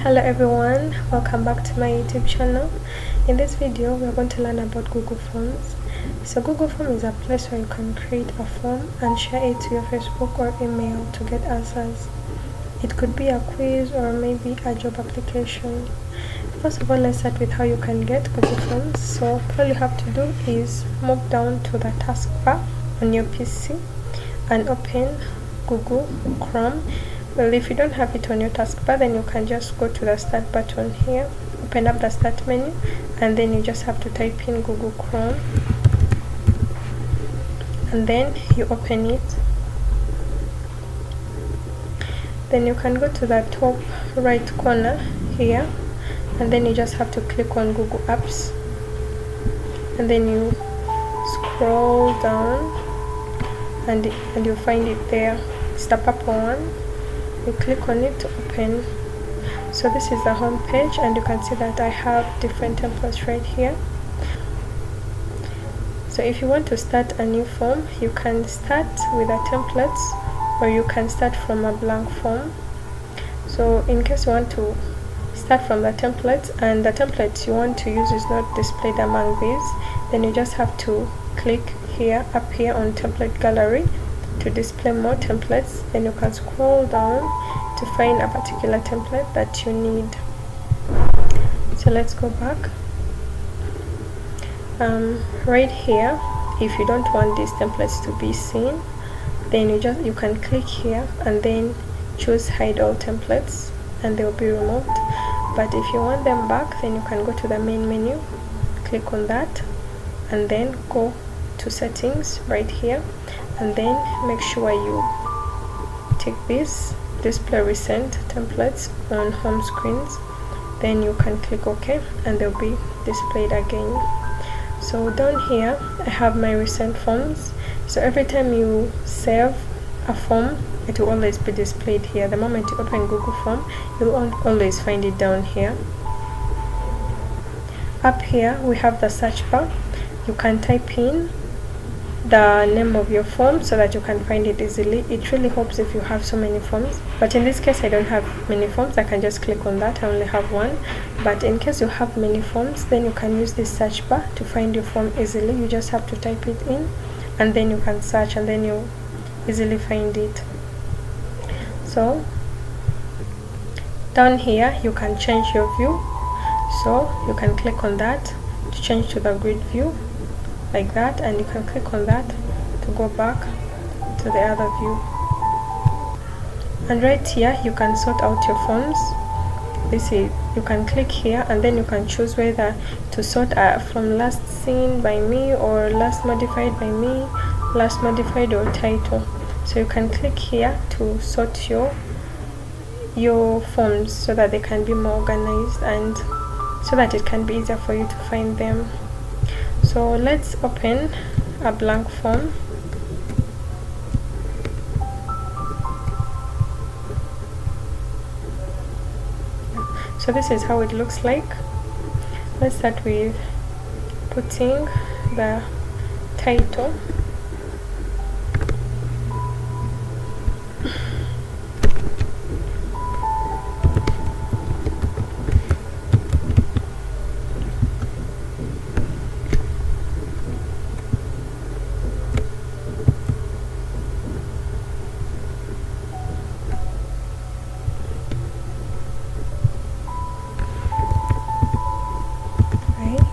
Hello everyone, welcome back to my YouTube channel. In this video we are going to learn about Google Forms. So Google Form is a place where you can create a form and share it to your Facebook or email to get answers. It could be a quiz or maybe a job application. First of all, let's start with how you can get Google Forms. So all you have to do is move down to the taskbar on your PC and open Google Chrome. Well, if you don't have it on your taskbar, then you can just go to the start button here, open up the start menu, and then you just have to type in Google Chrome, and then you open it. Then you can go to the top right corner here, and then you just have to click on Google Apps, and then you scroll down and you'll find it there. It's the purple one. You click on it to open. So this is the home page, and you can see that I have different templates right here. So if you want to start a new form, you can start with the templates, or you can start from a blank form. So in case you want to start from the templates and the templates you want to use is not displayed among these, then you just have to click here, up here on template gallery, to display more templates. Then you can scroll down to find a particular template that you need. So let's go back. Right here, if you don't want these templates to be seen, then you can click here and then choose hide all templates, and they will be removed. But if you want them back, then you can go to the main menu, click on that, and then go to settings right here, and then make sure you take this display recent templates on home screens. Then you can click OK, and they'll be displayed again. So down here I have my recent forms. So every time you save a form, it will always be displayed here. The moment you open Google Form, you'll always find it down here. Up here we have the search bar. You can type in the name of your form so that you can find it easily. It really helps if you have so many forms, but in this case I don't have many forms. I can just click on that. I only have one. But in case you have many forms, then you can use this search bar to find your form easily. You just have to type it in, and then you can search, and then you easily find it. So down here you can change your view, so you can click on that to change to the grid view like that, and you can click on that to go back to the other view. And right here you can sort out your forms. You can click here, and then you can choose whether to sort from last seen by me, or last modified by me, last modified, or title. So you can click here to sort your forms so that they can be more organized, and so that it can be easier for you to find them. So let's open a blank form. So this is how it looks like. Let's start with putting the title.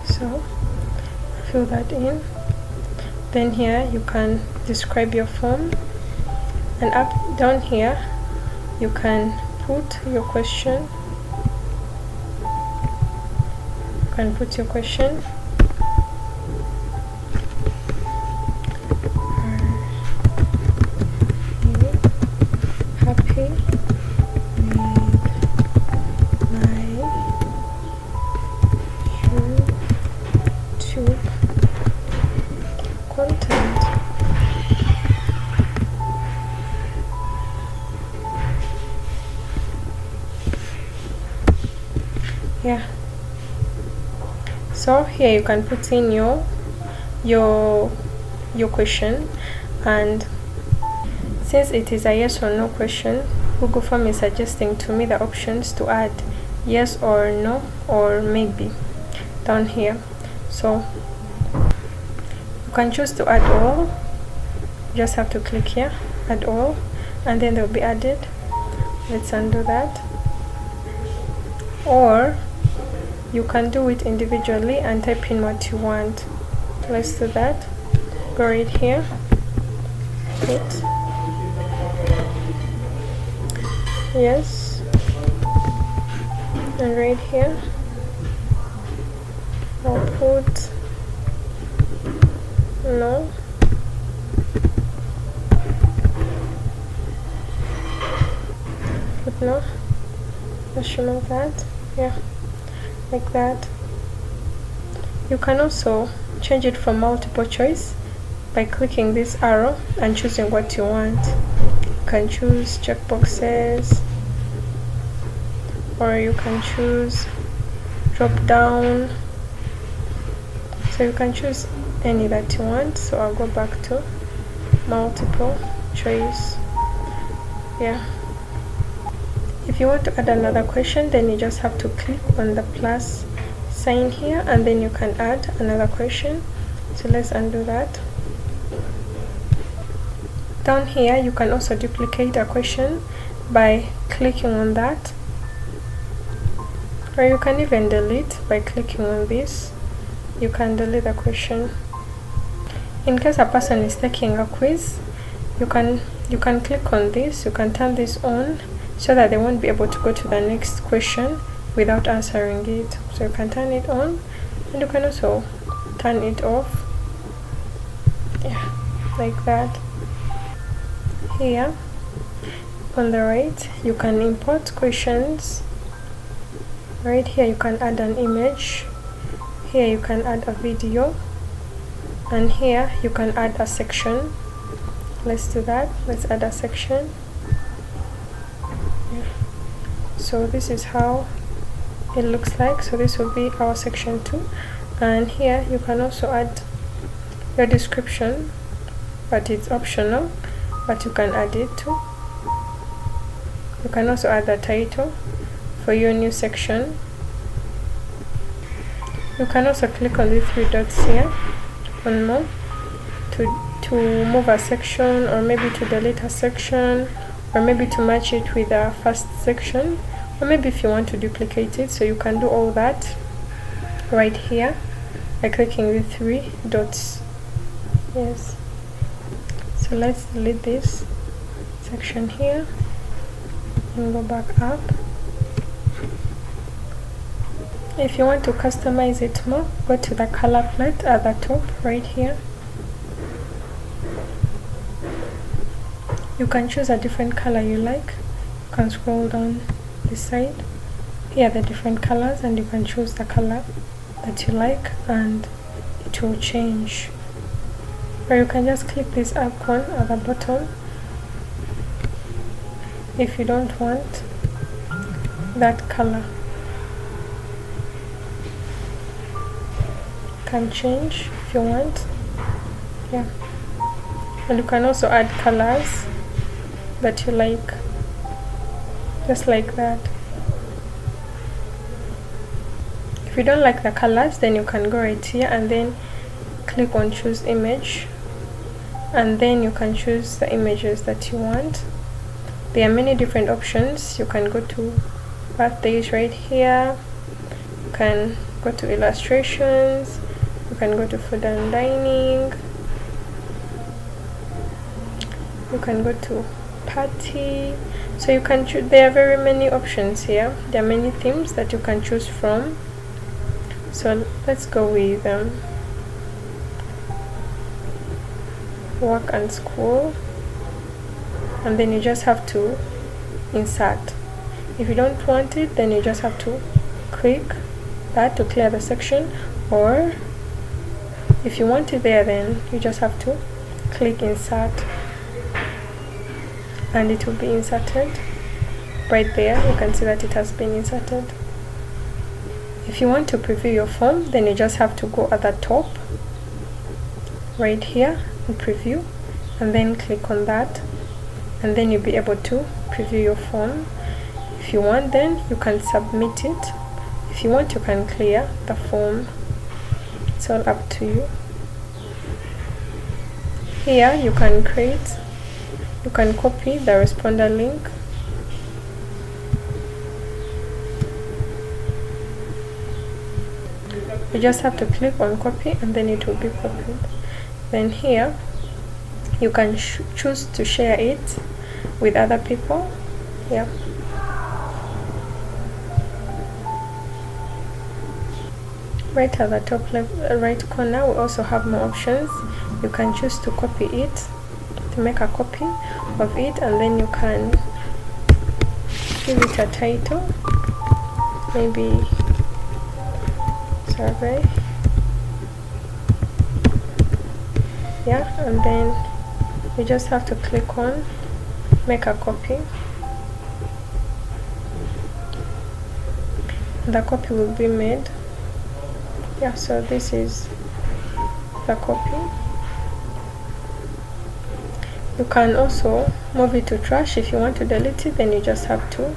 So fill that in. Then here you can describe your form, and down here you can put your question. You can put your question. Happy with my YouTube content. Yeah, so here you can put in your question, and since it is a yes or no question, Google Form is suggesting to me the options to add yes or no or maybe down here. So you can choose to add all. You just have to click here, add all, and then they'll be added. Let's undo that. Or you can do it individually and type in what you want. Let's do that. Go right here, hit yes, and right here I'll put no, put no. Let's remove that. Yeah, like that. You can also change it from multiple choice by clicking this arrow and choosing what you want. You can choose checkboxes, or you can choose drop down. So you can choose any that you want. So I'll go back to multiple choice. Yeah. If you want to add another question, then you just have to click on the plus sign here, and then you can add another question. So let's undo that. Down here you can also duplicate a question by clicking on that, or you can even delete by clicking on this. You can delete the question. In case a person is taking a quiz, you can click on this. You can turn this on so that they won't be able to go to the next question without answering it. So you can turn it on, and you can also turn it off. Yeah, like that. Here on the right you can import questions. Right here you can add an image. Here you can add a video, and here you can add a section. Let's do that. Let's add a section. Yeah. So this is how it looks like. So this will be our section 2, and here you can also add your description, but it's optional, but you can add it too. You can also add the title for your new section. You can also click on the 3 dots here on more to move a section, or maybe to delete a section, or maybe to match it with a first section, or maybe if you want to duplicate it. So you can do all that right here by clicking the 3 dots. Yes. So let's delete this section here and go back up. If you want to customize it more, go to the color palette at the top right here. You can choose a different color you like. You can scroll down this side. Here are the different colors, and you can choose the color that you like and it will change. Or you can just click this icon at the bottom if you don't want that color. You can change if you want. Yeah. And you can also add colors that you like, just like that. If you don't like the colors, then you can go right here and then click on choose image, and then you can choose the images that you want. There are many different options. You can go to birthdays right here, you can go to illustrations, you can go to food and dining, you can go to party. So you can choose. There are very many options here. There are many themes that you can choose from. So let's go with work and school, and then you just have to insert. If you don't want it, then you just have to click that to clear the section, or if you want it there, then you just have to click insert and it will be inserted right there. You can see that it has been inserted. If you want to preview your form, then you just have to go at the top right here and preview, and then click on that, and then you'll be able to preview your form. If If you want, then you can submit it. If you want, you can clear the form. It's all up to you. Here you can copy the responder link. You just have to click on copy and then it will be copied. Then here you can choose to share it with other people. Yeah. Right at the top left right corner, we also have more options. You can choose to copy it, to make a copy of it, and then you can give it a title, maybe survey. Yeah, and then you just have to click on make a copy. The copy will be made. Yeah, so this is the copy. You can also move it to trash. If you want to delete it, then you just have to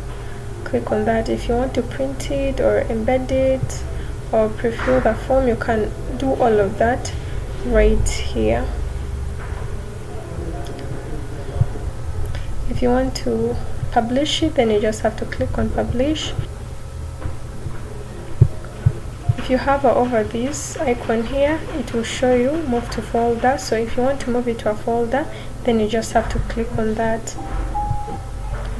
click on that. If you want to print it or embed it or prefill the form, you can do all of that right here. If you want to publish it, then you just have to click on publish. If you hover over this icon here, it will show you move to folder. So if you want to move it to a folder, then you just have to click on that.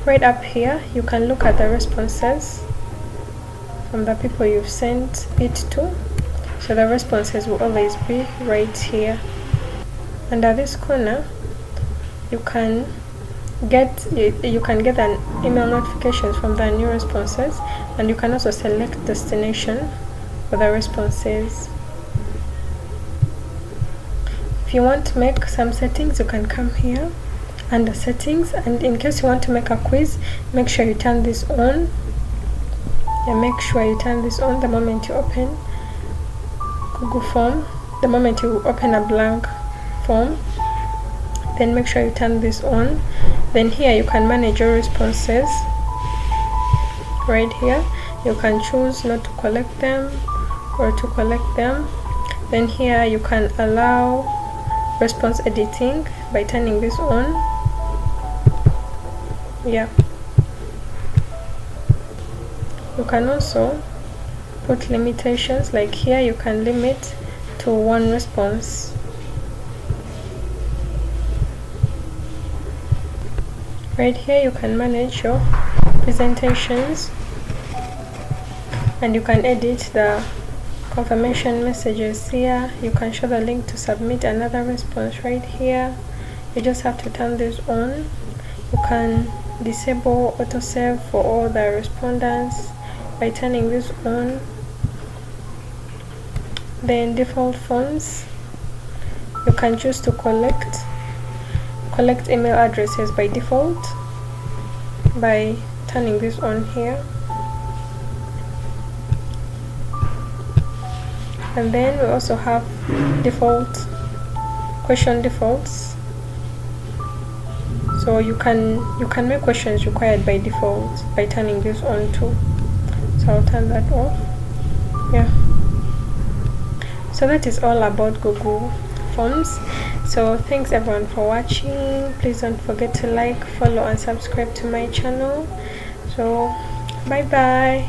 Right up here, you can look at the responses from the people you've sent it to. So the responses will always be right here. Under this corner, you can get an email notifications from the new responses, and you can also select destination for the responses. If you want to make some settings, you can come here under settings, and in case you want to make a quiz, make sure you turn this on. Yeah, make sure you turn this on the moment you open Google Form, the moment you open a blank form, then make sure you turn this on. Then here you can manage your responses. Right here you can choose not to collect them or to collect them. Then here you can allow response editing by turning this on. Yeah, you can also put limitations, like here you can limit to one response. Right here you can manage your presentations, and you can edit the confirmation messages here. You can show the link to submit another response right here. You just have to turn this on. You can disable autosave for all the respondents by turning this on. Then default forms, you can choose to collect email addresses by default by turning this on here. And then we also have question defaults. So you can make questions required by default by turning this on too. So I'll turn that off. Yeah. So that is all about Google Forms. So thanks everyone for watching. Please don't forget to like, follow and subscribe to my channel. So bye bye.